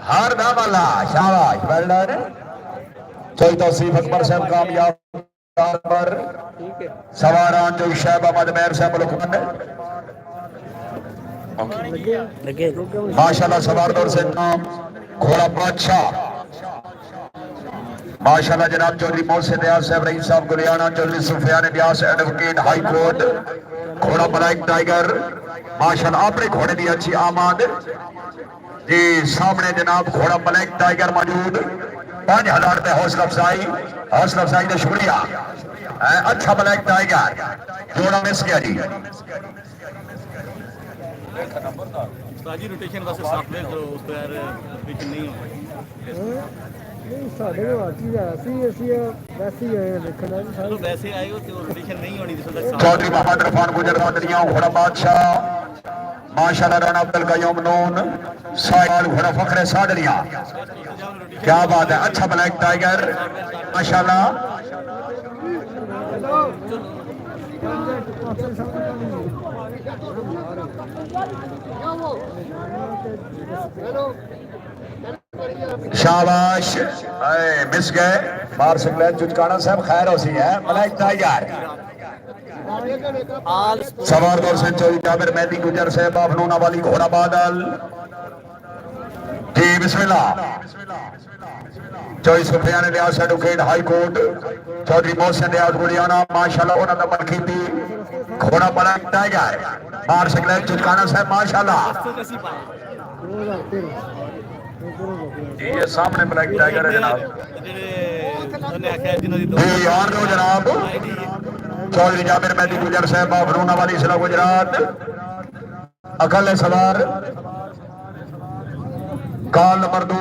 हर दामला शाबाश well done. चौथी तौसीफ अकबर साहब कामयाब पर सवारान जो शैब अहमद मेहर साहब लुकमन माशाल्लाह सवार दौर से नाम घोड़ा बादशाह माशाल्लाह जनाब चौधरी मोहसिन रियाज साहब रईस साहब गुलियाना चौधरी सुफियान व्यास एडवोकेट हाई कोर्ट घोड़ा ब्लैक टाइगर माशाल्लाह अपने घोड़े की अच्छी आमद जी सामने जनाब घोड़ा ब्लैक टाइगर मौजूद 5000 रुपए हौसला अफजाई का शुक्रिया अच्छा ब्लैक टाइगर जोड़ा मिस गया जी ताजी रोटेशन वास्ते सॉफ्टवेयर जो उस पर यार रोटेशन नहीं हो नहीं साढ़े को आती है ऐसी वैसे ही आए देखना चलो वैसे आए हो तो रोटेशन नहीं होनी जिस तक चौधरी मोहम्मद इरफान गुजर बदरिया घोड़ा बादशाह माशाल्लाह राना अब्दुल कयूम नून साइड घोड़ा फखरे साडरिया क्या बात है अच्छा ब्लैक टाइगर माशाल्लाह शाबाश मिस गए मार सकते चुचकाना साहब खैर होसी है ब्लैक टाइगर सवार दौर से चौधरी जाबिर मेहदी गुजर साहब अफनूना वाली घोड़ा बादल जी बिस्मिल्लाह Chaudhry Sufiyan Riaz advocate high court Chaudhry Mohsin Riaz गुलियाना माशाल्लाह उन्होंने नंबर कीती घोड़ा ब्लैक टाइगर मार सकते चुचकाना साहब माशाल्लाह ये सामने ब्लैक टाइगर है जनाब जी और दो जनाब चौधरी जाबिर मेहदी गुजर साहब अफनूना वाली जिला गुजरात अकल सवार काल नंबर 2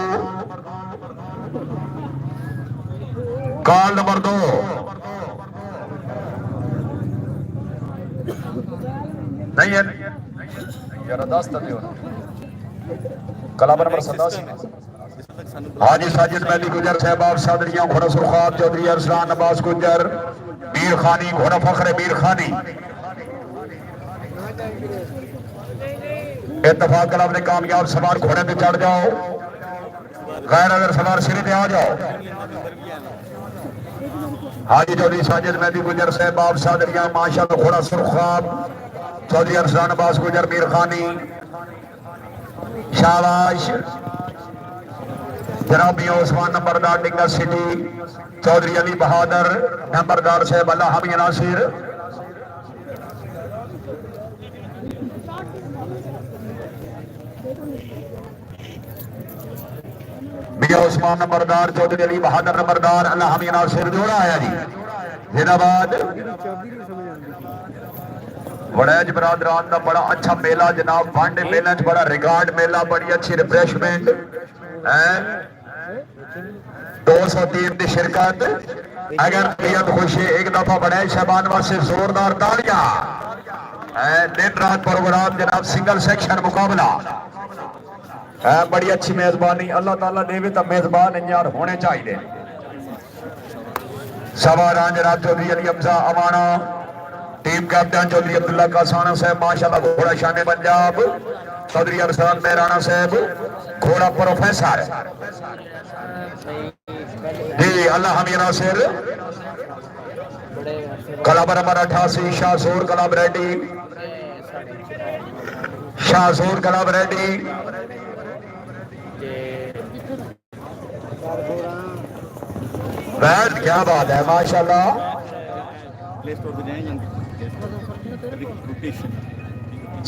नहीं है यार 10 तक कलाबर नंबर 87 हाजी साजिद मेहदी गुजर साहब सादरिया घोड़ा सुरखाब चौधरी अरसलान अब्बास गुजर मीर खानी घोड़ा फखरे मीर खानी इत्तेफाक क्लब ने कामयाब सवार घोड़े पे चढ़ जाओ गैर अगर सवार सिरे पे आ जाओ हाजी चौधरी साजिद मेहदी गुजर साहब सादरिया माशाल्लाह घोड़ा सुरखाब चौधरी अरसलान अब्बास गुजर मीर खानी शाबाश जनाबी उस्मान नंबरदार डिंगा सिटी चौधरी अली बहादुर नंबरदार साहब अल्लाह हामी नासिर मियां उस्मान नंबरदार चौधरी अली बहादुर नंबरदार अल्लाह हामी नासिर जोड़ा आया जी जिंदाबाद वड़ैज बरादरान का बड़ा अच्छा मेला जनाब भांडे मेले बड़ा रिकॉर्ड मेला बड़ी अच्छी रिफ्रेशमेंट है 203 की शिरकत अगर नियत खुशी एक दफा बड़े शहबान वास्ते जोरदार तालियां दिन रात प्रोग्राम जनाब सिंगल सेक्शन मुकाबला बड़ी अच्छी मेजबानी अल्लाह ताला देवे तो मेजबान यार होने चाहिए सवार जनाब चौधरी अली हमजा अमाना टीम कैप्टन चौधरी अब्दुल्ला कासाना साहब माशाल्लाह घोड़ा शान पंजाब चौधरी अरसान मेहराना साहब घोड़ा प्रोफेसर जी अल्लाह हमी नासिर क्लब नंबर 88 शाहसूर क्लब रेडी बैठ क्या बात है माशाल्लाह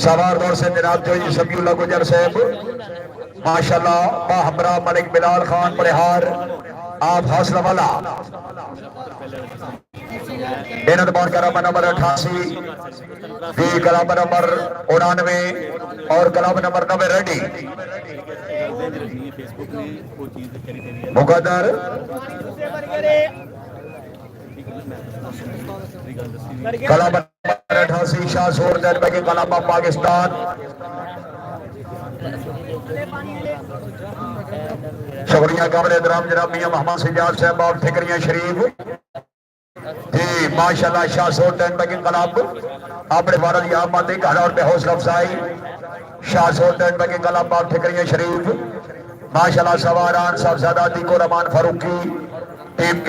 सवार दौर से जनाब चौधरी समीउल्लाह गुजर साहब माशाल्लाह हमरा मलिक बिलाल खान परिहार आप हौसला वाला बेनत बार club number 88 B club number 99 और क्लब नंबर 90 रेडी मुकद्दर क्लब 88 शाहसूर जलवे के क्लब ऑफ पाकिस्तान शुक्रिया काबिल एहतराम जनाब मियां मोहम्मद सिजाद साहब और ठिकरिया शरीफ जी माशाल्लाह शाहसूर जलवे के क्लब अपने भारत की आमद 1000 रुपए हौसला अफजाई शाहसूर जलवे के क्लब ऑफ ठिकरिया शरीफ माशाल्लाह सवारान साहबजादा दीको रहमान फारूकी टीम